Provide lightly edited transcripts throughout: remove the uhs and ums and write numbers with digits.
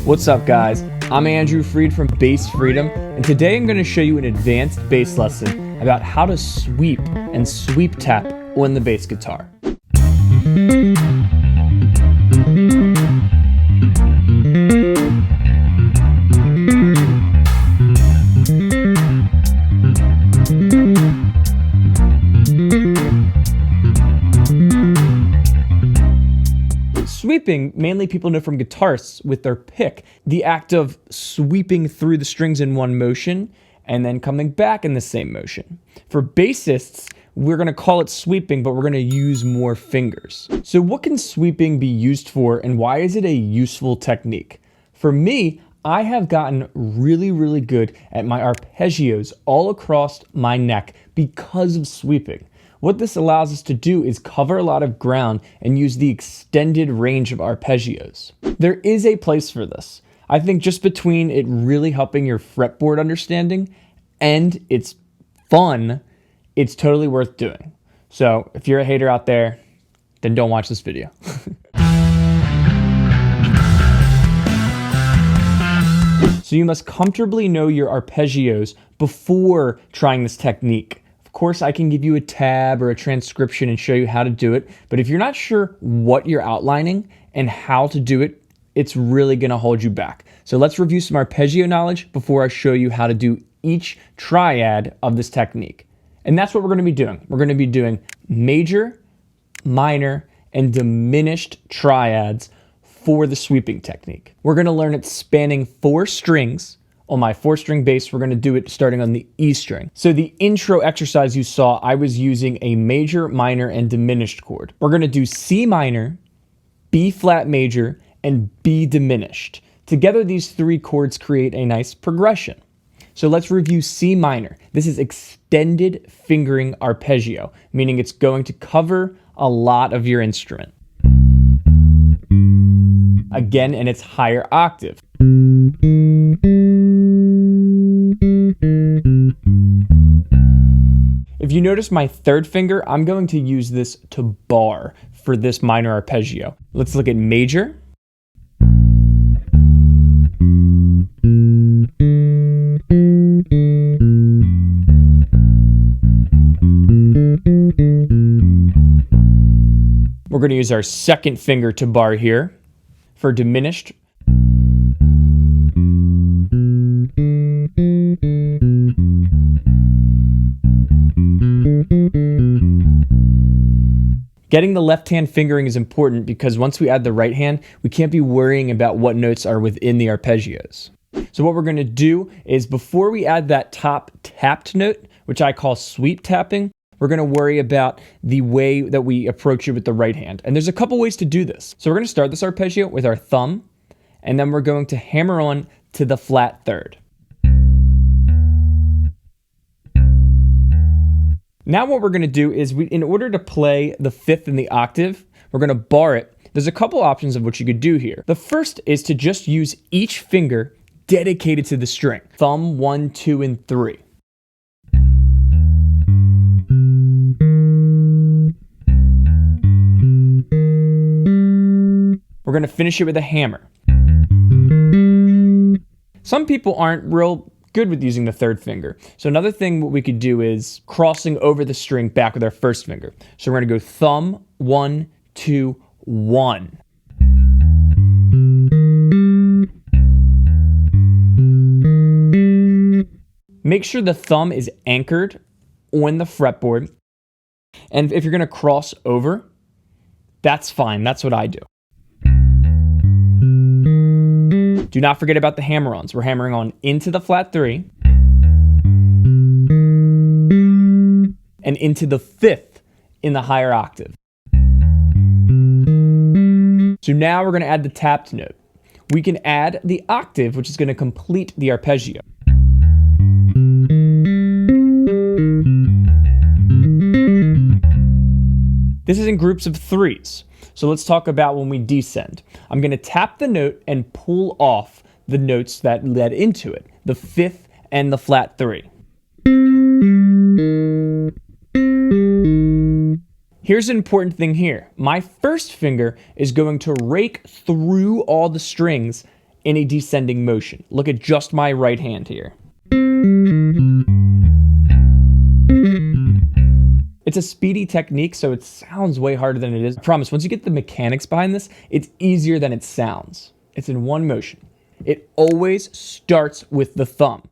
What's up, guys? I'm Andrew Freed from Bass Freedom, and today I'm going to show you an advanced bass lesson about how to sweep and sweep tap on the bass guitar. Sweeping, mainly people know from guitarists with their pick, the act of sweeping through the strings in one motion and then coming back in the same motion. For bassists, we're going to call it sweeping, but we're going to use more fingers. So what can sweeping be used for, and why is it a useful technique? For me, I have gotten really good at my arpeggios all across my neck because of sweeping. What this allows us to do is cover a lot of ground and use the extended range of arpeggios. There is a place for this. I think just between it really helping your fretboard understanding and it's fun, it's totally worth doing. So if you're a hater out there, then don't watch this video. So you must comfortably know your arpeggios before trying this technique. Of course, I can give you a tab or a transcription and show you how to do it, but if you're not sure what you're outlining and how to do it, it's really going to hold you back. So let's review some arpeggio knowledge before I show you how to do each triad of this technique. And that's what we're going to be doing. We're going to be doing major, minor, and diminished triads for the sweeping technique. We're going to learn it spanning 4 strings. On my 4-string bass, we're going to do it starting on the E string. So the intro exercise you saw, I was using a major, minor, and diminished chord. We're going to do C minor, B flat major, and B diminished. Together, these 3 chords create a nice progression. So let's review C minor. This is extended fingering arpeggio, meaning it's going to cover a lot of your instrument. Again, in its higher octave. If you notice my 3rd finger, I'm going to use this to bar for this minor arpeggio. Let's look at major. We're going to use our 2nd finger to bar here for diminished. Getting the left hand fingering is important because once we add the right hand, we can't be worrying about what notes are within the arpeggios. So what we're going to do is before we add that top tapped note, which I call sweep tapping, we're going to worry about the way that we approach it with the right hand. And there's a couple ways to do this. So we're going to start this arpeggio with our thumb, and then we're going to hammer on to the flat 3rd. Now what we're going to do is, in order to play the 5th in the octave, we're going to bar it. There's a couple options of what you could do here. The first is to just use each finger dedicated to the string. Thumb 1, 2, and 3. We're going to finish it with a hammer. Some people aren't real good with using the 3rd finger. So another thing what we could do is crossing over the string back with our 1st finger. So we're going to go thumb 1, 2, 1. Make sure the thumb is anchored on the fretboard. And if you're going to cross over, that's fine. That's what I do. Do not forget about the hammer-ons. We're hammering on into the flat 3 and into the 5th in the higher octave. So now we're going to add the tapped note. We can add the octave, which is going to complete the arpeggio. This is in groups of 3s. So let's talk about when we descend. I'm going to tap the note and pull off the notes that led into it, the 5th and the flat 3. Here's an important thing here. My 1st finger is going to rake through all the strings in a descending motion. Look at just my right hand here. It's a speedy technique, so it sounds way harder than it is. I promise, once you get the mechanics behind this, it's easier than it sounds. It's in one motion. It always starts with the thumb.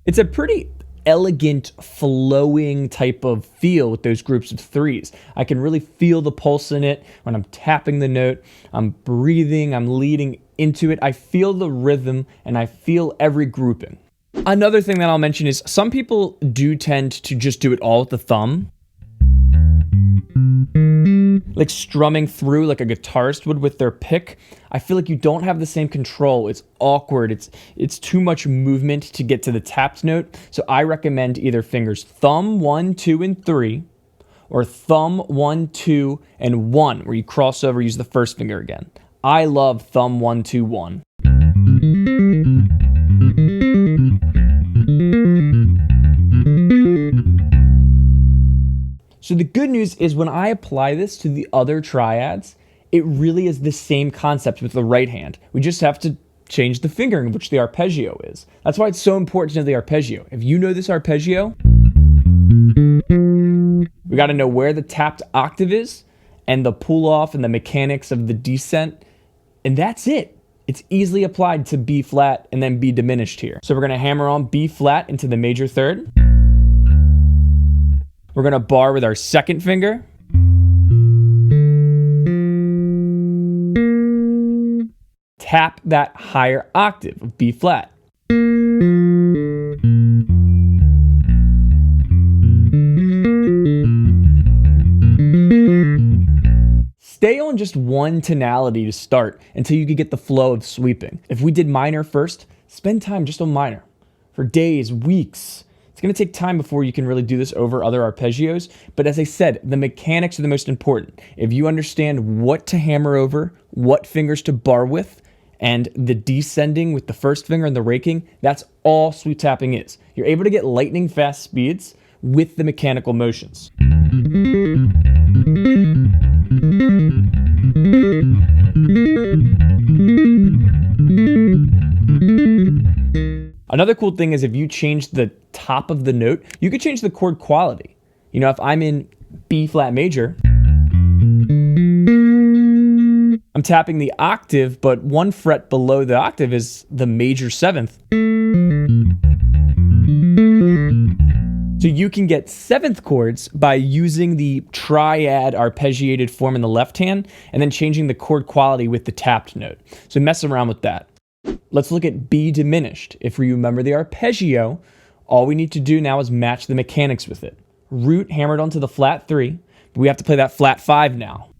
It's a pretty elegant, flowing type of feel with those groups of threes. I can really feel the pulse in it when I'm tapping the note. I'm breathing, I'm leading into it. I feel the rhythm and I feel every grouping. Another thing that I'll mention is some people do tend to just do it all with the thumb, like strumming through like a guitarist would with their pick. I feel like you don't have the same control. It's awkward. It's too much movement to get to the tapped note. So I recommend either fingers thumb 1, 2, and 3, or thumb 1, 2, and 1, where you cross over, use the first finger again. I love thumb 1, 2, 1. So the good news is when I apply this to the other triads, it really is the same concept with the right hand. We just have to change the fingering, which the arpeggio is. That's why it's so important to know the arpeggio. If you know this arpeggio, we got to know where the tapped octave is and the pull off and the mechanics of the descent. And that's it. It's easily applied to B flat and then B diminished here. So we're going to hammer on B flat into the major third. We're going to bar with our second finger. Tap that higher octave of B flat. Stay on just one tonality to start until you can get the flow of sweeping. If we did minor first, spend time just on minor for days, weeks. It's going to take time before you can really do this over other arpeggios. But as I said, the mechanics are the most important. If you understand what to hammer over, what fingers to bar with, and the descending with the first finger and the raking, that's all sweep tapping is. You're able to get lightning fast speeds with the mechanical motions. Another cool thing is if you change the top of the note, you could change the chord quality. You know, if I'm in B flat major, I'm tapping the octave, but one fret below the octave is the major seventh. So you can get seventh chords by using the triad arpeggiated form in the left hand and then changing the chord quality with the tapped note. So mess around with that. Let's look at B diminished. If we remember the arpeggio, all we need to do now is match the mechanics with it. Root hammered onto the flat 3, but we have to play that flat 5 now.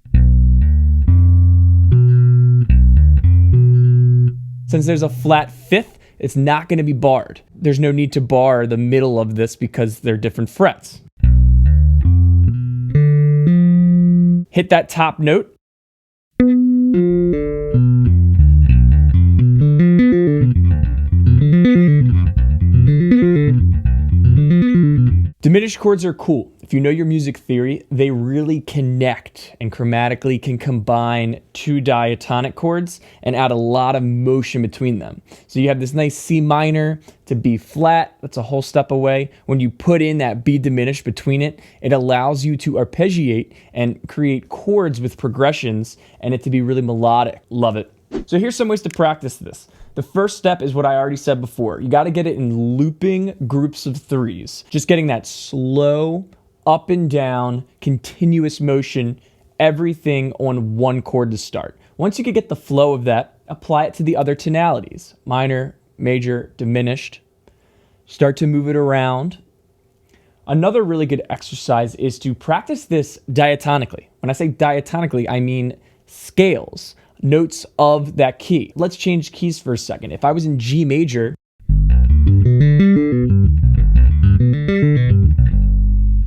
Since there's a flat 5th, it's not going to be barred. There's no need to bar the middle of this because they're different frets. Hit that top note. Diminished chords are cool. If you know your music theory, they really connect and chromatically can combine two diatonic chords and add a lot of motion between them. So you have this nice C minor to B flat, that's a whole step away. When you put in that B diminished between it, it allows you to arpeggiate and create chords with progressions and it to be really melodic. Love it. So here's some ways to practice this. The first step is what I already said before. You got to get it in looping groups of threes. Just getting that slow, up and down, continuous motion, everything on one chord to start. Once you can get the flow of that, apply it to the other tonalities. Minor, major, diminished. Start to move it around. Another really good exercise is to practice this diatonically. When I say diatonically, I mean scales. Notes of that key. Let's change keys for a second. If I was in G major,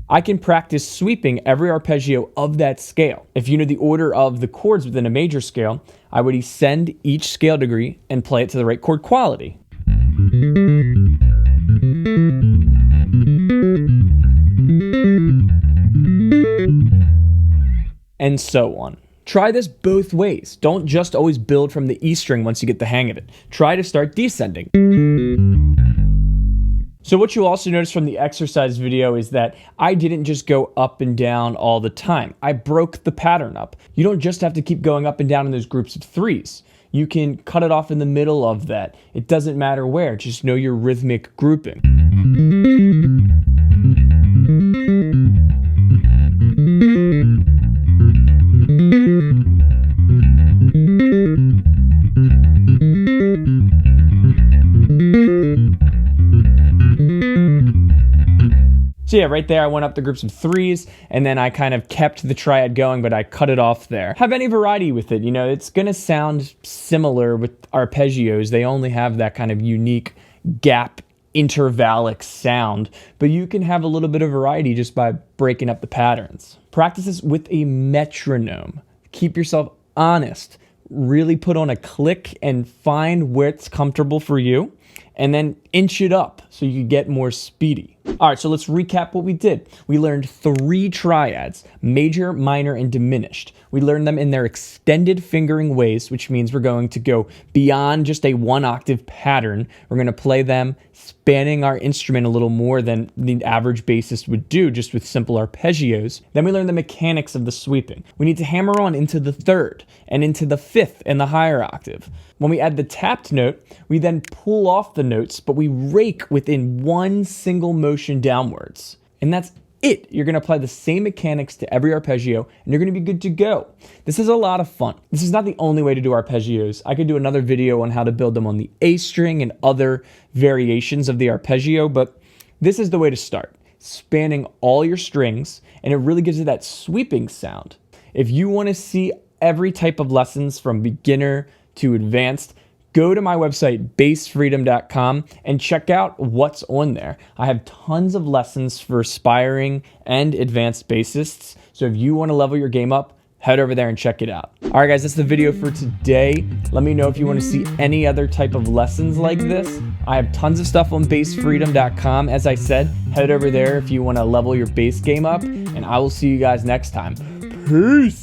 I can practice sweeping every arpeggio of that scale. If you know the order of the chords within a major scale, I would ascend each scale degree and play it to the right chord quality. And so on. Try this both ways. Don't just always build from the E string once you get the hang of it. Try to start descending. So what you'll also notice from the exercise video is that I didn't just go up and down all the time. I broke the pattern up. You don't just have to keep going up and down in those groups of threes. You can cut it off in the middle of that. It doesn't matter where, just know your rhythmic grouping. So yeah, right there I went up the groups of threes, and then I kind of kept the triad going, but I cut it off there. Have any variety with it. You know, it's gonna sound similar with arpeggios. They only have that kind of unique gap intervallic sound, but you can have a little bit of variety just by breaking up the patterns. Practice this with a metronome. Keep yourself honest. Really put on a click and find where it's comfortable for you, and then inch it up so you can get more speedy. All right, so let's recap what we did. We learned 3 triads: major, minor, and diminished. We learned them in their extended fingering ways, which means we're going to go beyond just a 1-octave pattern. We're going to play them spanning our instrument a little more than the average bassist would do just with simple arpeggios. Then we learned the mechanics of the sweeping. We need to hammer on into the 3rd and into the 5th and the higher octave. When we add the tapped note, we then pull off the notes, but we rake within one single motion downwards. And that's it. You're going to apply the same mechanics to every arpeggio, and you're going to be good to go. This is a lot of fun. This is not the only way to do arpeggios. I could do another video on how to build them on the A string and other variations of the arpeggio, but this is the way to start. Spanning all your strings, and it really gives it that sweeping sound. If you want to see every type of lessons from beginner to advanced, go to my website, bassfreedom.com, and check out what's on there. I have tons of lessons for aspiring and advanced bassists, so if you want to level your game up, head over there and check it out. All right, guys, that's the video for today. Let me know if you want to see any other type of lessons like this. I have tons of stuff on bassfreedom.com. As I said, head over there if you want to level your bass game up, and I will see you guys next time. Peace!